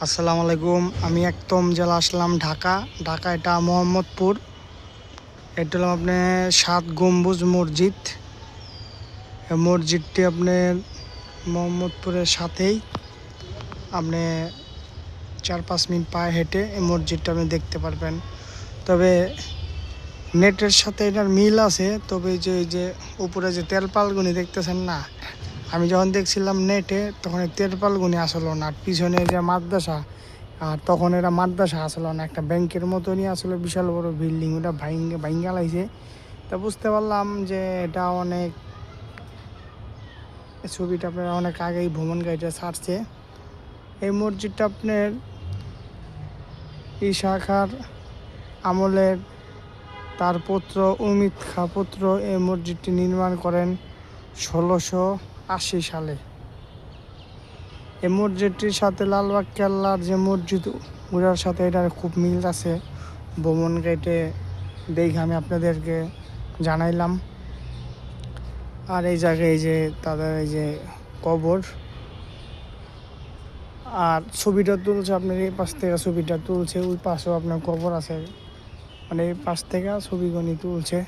আসসালামু আলাইকুম। আমি একদম জেলা আসলাম ঢাকা এটা মোহাম্মদপুর। এটা হলো আপনার 7 গম্বুজ মসজিদ। এই মসজিদটি আপনার মোহাম্মদপুরের সাথেই। আপনি 4-5 মিনিট পায়ে হেঁটে এই মসজিদটা আপনি দেখতে পারবেন। তবে নেটের সাথে এটার মিল আছে, তবে এই যে উপরে যে তেলপালগুনি দেখতেছেন না, আমি যখন দেখছিলাম নেটে তখন এই তেলপালগুনি আসলো না। আর পিছনে যে মাদ্রাসা, আর তখন এটা মাদ্রাসা আসলো না, একটা ব্যাংকের মতনই আসলে, বিশাল বড় বিল্ডিং, ওটা ভাঙ্গা লাইছে। তা বুঝতে পারলাম যে এটা অনেক, ছবিটা আপনার অনেক আগেই ভ্রমণ গাইডে ছাড়ছে। এই মসজিদটা আপনার ঈশা খাঁর আমলের তার পুত্র উমিদ খাঁ পুত্র এই মসজিদটি নির্মাণ করেন 1680 সালে। এই মসজিদটির সাথে লালবাগ কেল্লার যে মসজিদ, ওটার সাথে এটার খুব মিল আছে। ভ্রমণ গাইডে দেখে আমি আপনাদেরকে জানাইলাম। আর এই জায়গায় এই যে তাদের এই যে কবর, আর ছবিটা তুলছে আপনার এই পাশ থেকে, ছবিটা তুলছে ওই পাশেও আপনার কবর আছে, মানে এই পাশ থেকে ছবিগুলি তুলছে।